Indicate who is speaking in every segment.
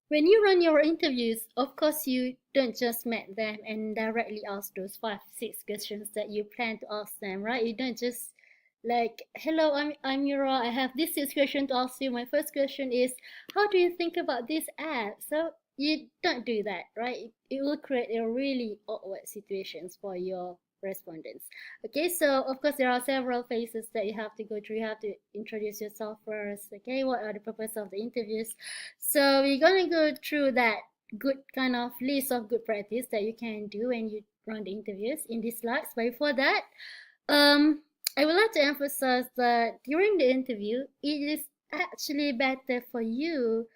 Speaker 1: When you run your interviews, of course, you don't just meet them and directly ask those five, six questions that you plan to ask them, right? You don't just like, hello, I'm Mira. I have this six question to ask you. My first question is, how do you think about this ad? So you don't do that, right? It will create a really awkward situations for your respondents. Okay, so of course there are several phases that you have to go through. You have to introduce yourself first. Okay, what are the purpose of the interviews? So we're gonna go through that good kind of list of good practice that you can do when you run the interviews in these slides. But before that, um, I would like to emphasize that during the interview, it is actually better for you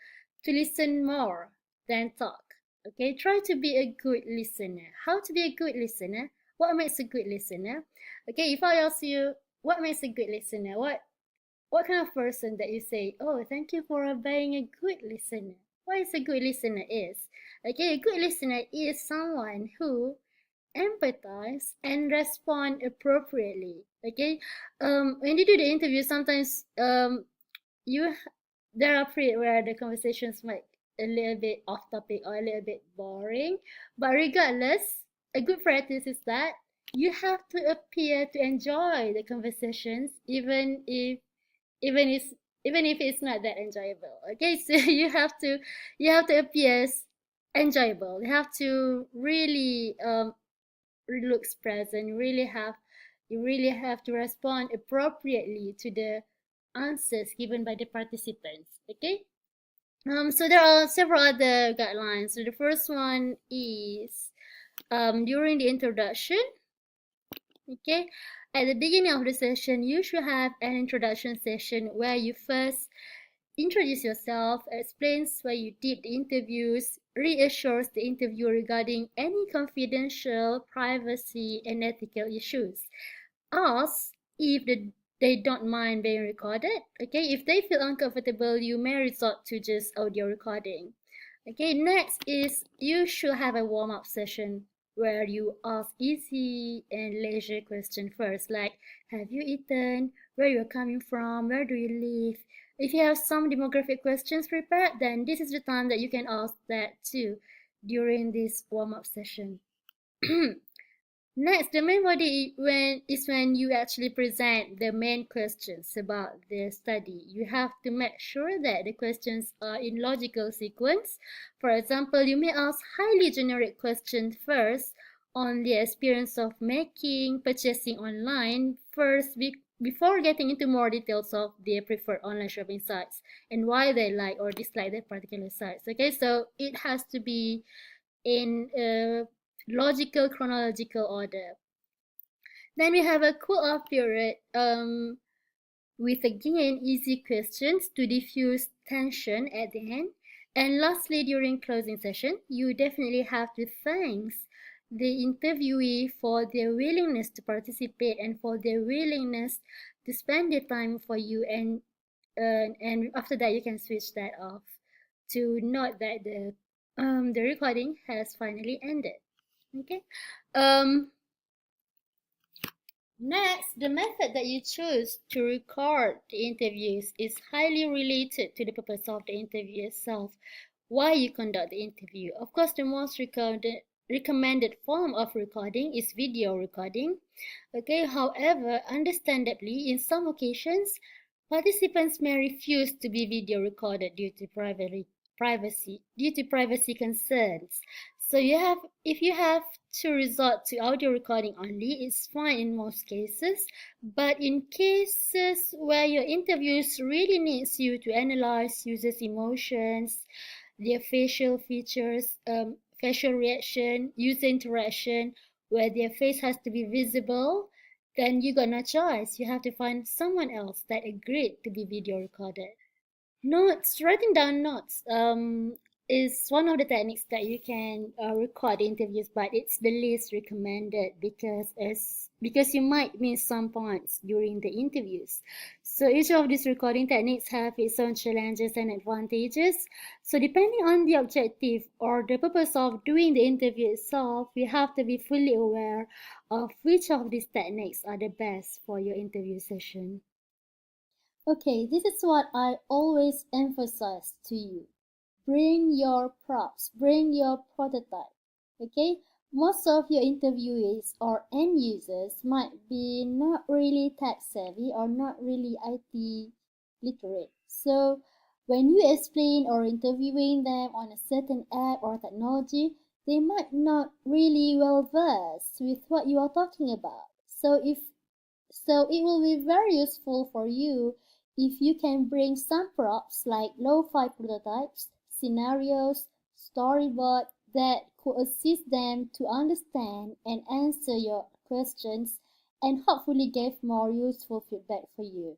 Speaker 1: to listen more than talk. Okay, try to be a good listener. How to be a good listener? What makes a good listener? Okay, if I ask you what makes a good listener, what kind of person that you say, oh, thank you for being a good listener? What is a good listener is? Okay, a good listener is someone who empathize and respond appropriately. Okay, when you do the interview, sometimes you there are period where the conversations might a little bit off topic or a little bit boring, but regardless, a good practice is that you have to appear to enjoy the conversations even if even if it's not that enjoyable. Okay, so you have to appear enjoyable. You have to really looks present. You really have to respond appropriately to the answers given by the participants. Okay, so there are several other guidelines. So the first one is during the introduction. Okay, at the beginning of the session, you should have an introduction session where you first introduce yourself, explains why you did the interviews, reassures the interviewer regarding any confidential, privacy, and ethical issues. Ask if they don't mind being recorded. Okay, if they feel uncomfortable, you may resort to just audio recording. Okay, next is you should have a warm-up session where you ask easy and leisure questions first, like have you eaten, where you're coming from, where do you live. If you have some demographic questions prepared, then this is the time that you can ask that too during this warm-up session. Next, the main body when you actually present the main questions about the study. You have to make sure that the questions are in logical sequence. For example, you may ask highly generic questions first on the experience of making, purchasing online first before getting into more details of their preferred online shopping sites and why they like or dislike that particular sites. Okay, so it has to be in a logical chronological order. Then we have a cool off period with again easy questions to diffuse tension at the end. And lastly, during closing session, you definitely have to thank the interviewee for their willingness to participate and for their willingness to spend their time for you. And after that, you can switch that off to note that the recording has finally ended. Okay. Um, Next, the method that you choose to record the interviews is highly related to the purpose of the interview itself, why you conduct the interview. Of course, the most recommended form of recording is video recording. Okay, however, understandably, in some occasions, participants may refuse to be video recorded due to privacy concerns. So if you have to resort to audio recording only, it's fine in most cases. But in cases where your interviews really needs you to analyze users' emotions, their facial features, facial reaction, user interaction, where their face has to be visible, then you got no choice. You have to find someone else that agreed to be video recorded. Notes, writing down notes is one of the techniques that you can record interviews, but it's the least recommended because you might miss some points during the interviews. So each of these recording techniques have its own challenges and advantages. So depending on the objective or the purpose of doing the interview itself, you have to be fully aware of which of these techniques are the best for your interview session. Okay, this is what I always emphasize to you. bring your props, bring your prototype. Okay, most of your interviewees or end users might be not really tech savvy or not really IT literate. So when you explain or interviewing them on a certain app or technology, they might not really well versed with what you are talking about. So it will be very useful for you if you can bring some props like lo-fi prototypes, scenarios, storyboard that could assist them to understand and answer your questions and hopefully give more useful feedback for you.